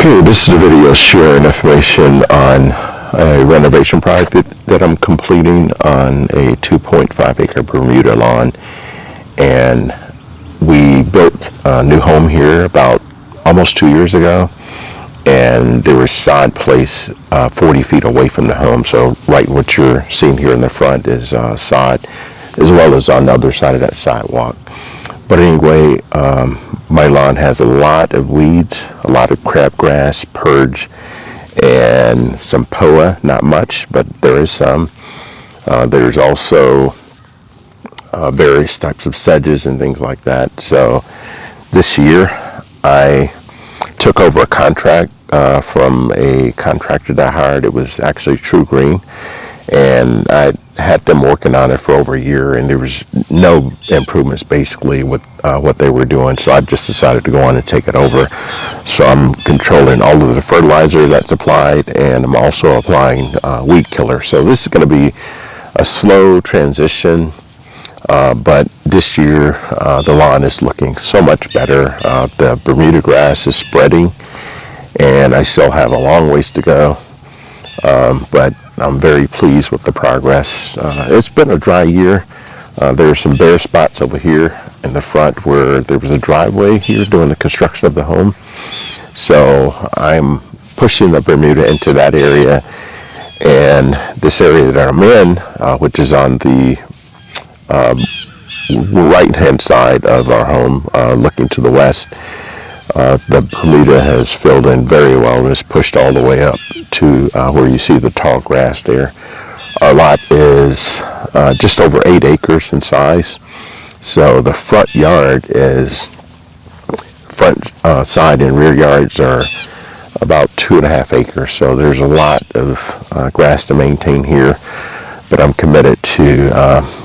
Okay, this is a video sharing information on a renovation project that I'm completing on a 2.5 acre Bermuda lawn. And we built a new home here about almost 2 years ago, and there was sod placed 40 feet away from the home. So right what you're seeing here in the front is sod, as well as on the other side of that sidewalk. But anyway, my lawn has a lot of weeds, a lot of crabgrass, purge, and some poa. Not much, but there is some. There's also various types of sedges and things like that. So this year I took over a contract from a contractor that I hired. It was actually True Green, and I had them working on it for over a year, and there was no improvements basically with what they were doing. So I just decided to go on and take it over. So I'm controlling all of the fertilizer that's applied, and I'm also applying weed killer. So this is going to be a slow transition, but this year the lawn is looking so much better. The Bermuda grass is spreading, and I still have a long ways to go, but I'm very pleased with the progress. It's been a dry year. There are some bare spots over here in the front where there was a driveway here during the construction of the home. So I'm pushing the Bermuda into that area, and this area that I'm in, which is on the right-hand side of our home, looking to the west, the Bermuda has filled in very well and is pushed all the way up to where you see the tall grass there. Our lot is just over 8 acres in size. So the front yard is, side and rear yards are about 2.5 acres. So there's a lot of grass to maintain here. But I'm committed to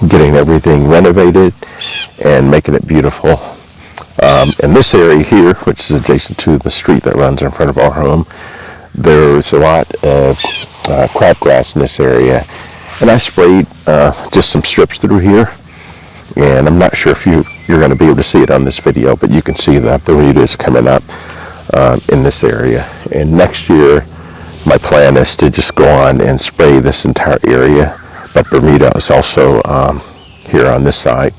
getting everything renovated and making it beautiful. In this area here, which is adjacent to the street that runs in front of our home, there's a lot of crabgrass in this area, and I sprayed just some strips through here. And I'm not sure if you're going to be able to see it on this video, but you can see that Bermuda is coming up in this area. And next year, my plan is to just go on and spray this entire area. But Bermuda is also here on this side.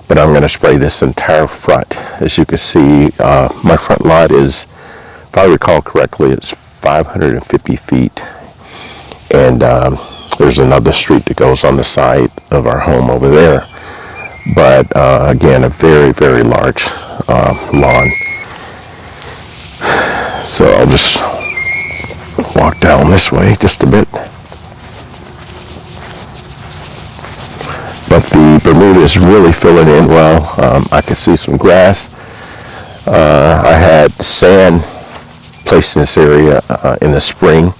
But I'm going to spray this entire front. As you can see, my front lot is, if I recall correctly, it's 550 feet. And there's another street that goes on the side of our home over there. But again, a very, very large lawn. So I'll just walk down this way just a bit. But the Bermuda is really filling in well. I can see some grass. I had sand placed in this area in the spring,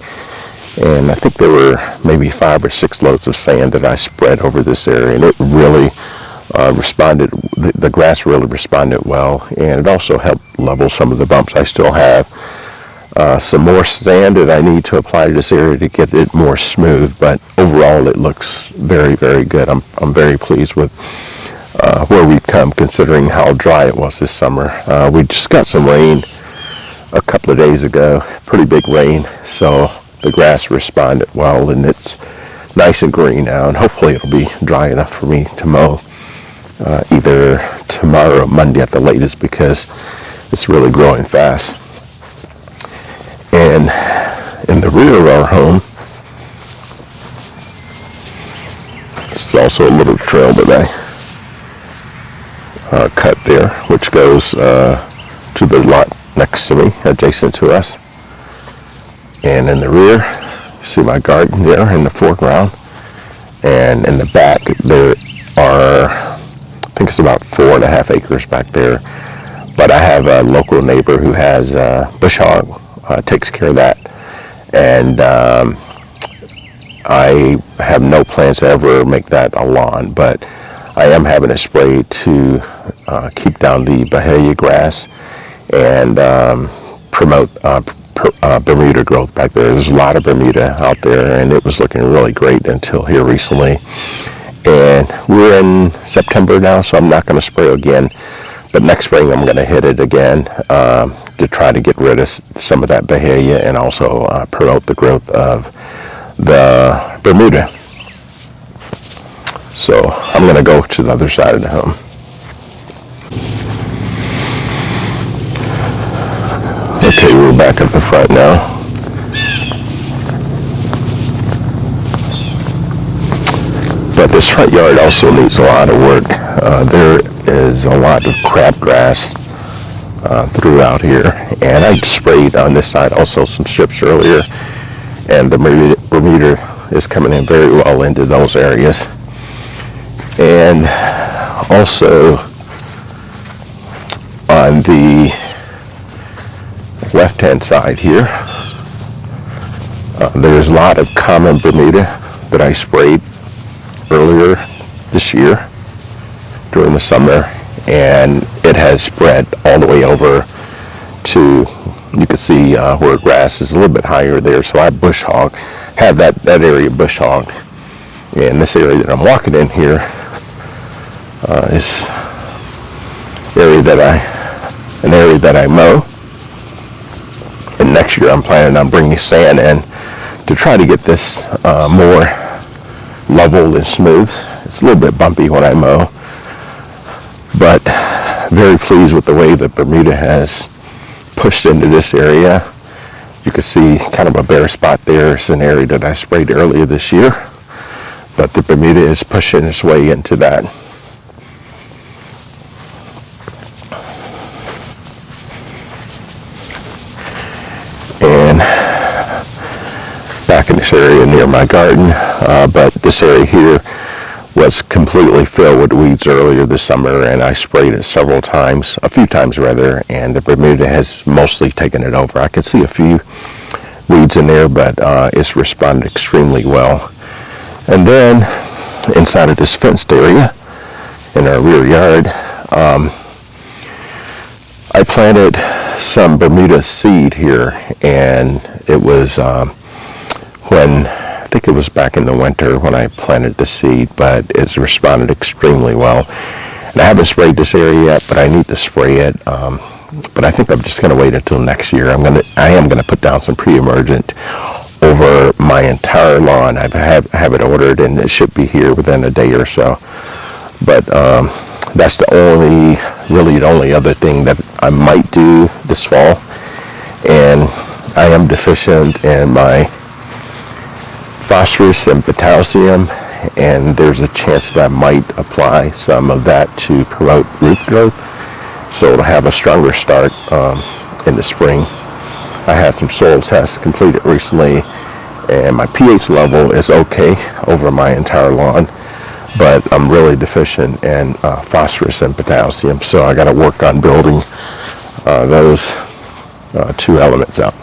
and I think there were maybe 5 or 6 loads of sand that I spread over this area, and it really responded. The grass really responded well, and it also helped level some of the bumps I still have. Some more sand that I need to apply to this area to get it more smooth, but overall it looks very, very good. I'm very pleased with where we've come, considering how dry it was this summer. We just got some rain a couple of days ago, pretty big rain, so the grass responded well, and it's nice and green now, and hopefully it'll be dry enough for me to mow either tomorrow or Monday at the latest, because it's really growing fast. And in the rear of our home, this is also a little trail that I cut there, which goes to the lot next to me, adjacent to us. And in the rear, you see my garden there in the foreground. And in the back, there are, I think it's about 4.5 acres back there. But I have a local neighbor who has bush hog. Takes care of that, and I have no plans to ever make that a lawn, but I am having a spray to keep down the Bahia grass and promote Bermuda growth back there. There's a lot of Bermuda out there, and it was looking really great until here recently. And we're in September now, so I'm not going to spray again. But next spring I'm going to hit it again, to try to get rid of some of that Bahia and also promote the growth of the Bermuda. So I'm going to go to the other side of the home. Okay, we're back at the front now. But this front yard also needs a lot of work. There is a lot of crabgrass throughout here, and I sprayed on this side also some strips earlier, and the Bermuda is coming in very well into those areas. And also on the left-hand side here, there's a lot of common Bermuda that I sprayed earlier this year during the summer, and it has spread all the way over to, you can see where grass is a little bit higher there, so I bush hog, have that area bush hogged. And this area that I'm walking in here is an area that I mow, and next year I'm planning on bringing sand in to try to get this more level and smooth. It's a little bit bumpy when I mow, but very pleased with the way that Bermuda has pushed into this area. You can see kind of a bare spot there. It's an area that I sprayed earlier this year, but the Bermuda is pushing its way into that. And back in this area near my garden, but this area here was completely filled with weeds earlier this summer, and I sprayed it a few times rather, and the Bermuda has mostly taken it over. I can see a few weeds in there, but it's responded extremely well. And then inside of this fenced area in our rear yard, I planted some Bermuda seed here, and it was I think it was back in the winter when I planted the seed, but it's responded extremely well. And I haven't sprayed this area yet, but I need to spray it. But I think I'm just going to wait until next year. I am going to put down some pre-emergent over my entire lawn. I have it ordered, and it should be here within a day or so. But that's the only other thing that I might do this fall. And I am deficient in my phosphorus and potassium, and there's a chance that I might apply some of that to promote root growth, so it'll have a stronger start in the spring. I had some soil tests completed recently, and my pH level is okay over my entire lawn, but I'm really deficient in phosphorus and potassium, so I got to work on building those two elements out.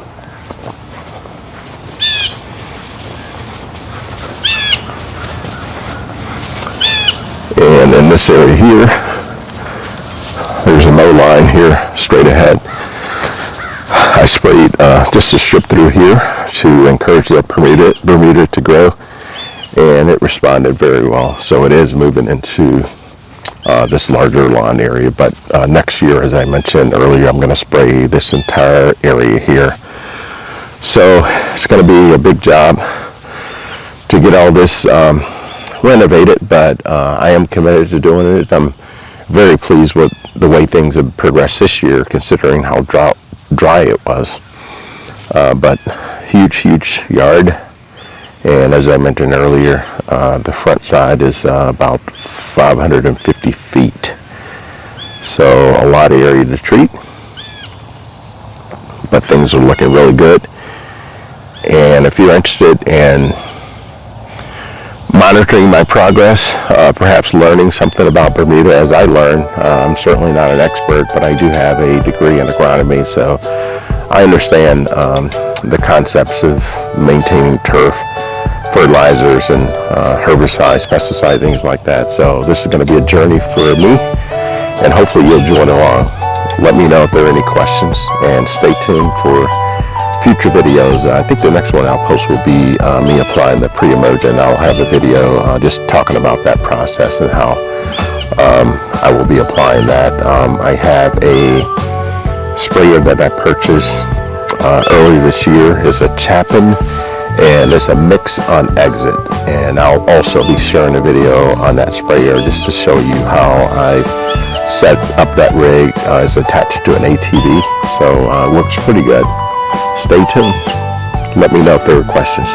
And in this area here, there's a mow line here straight ahead. I sprayed just a strip through here to encourage the Bermuda to grow, and it responded very well. So it is moving into this larger lawn area. But next year, as I mentioned earlier, I'm going to spray this entire area here. So it's going to be a big job to get all this renovated, but I am committed to doing it. I'm very pleased with the way things have progressed this year, considering how dry it was. But huge yard, and as I mentioned earlier, the front side is about 550 feet, so a lot of area to treat, but things are looking really good. And if you're interested in monitoring my progress, perhaps learning something about Bermuda as I learn. I'm certainly not an expert, but I do have a degree in agronomy, so I understand the concepts of maintaining turf, fertilizers, and herbicides, pesticides, things like that. So this is going to be a journey for me, and hopefully you'll join along. Let me know if there are any questions, and stay tuned for future videos. I think the next one I'll post will be me applying the pre-emergent. I'll have a video just talking about that process and how I will be applying that. I have a sprayer that I purchased earlier this year is a Chapin, and it's a mix on exit. And I'll also be sharing a video on that sprayer just to show you how I set up that rig. It's attached to an ATV, so works pretty good. Stay tuned. Let me know if there are questions.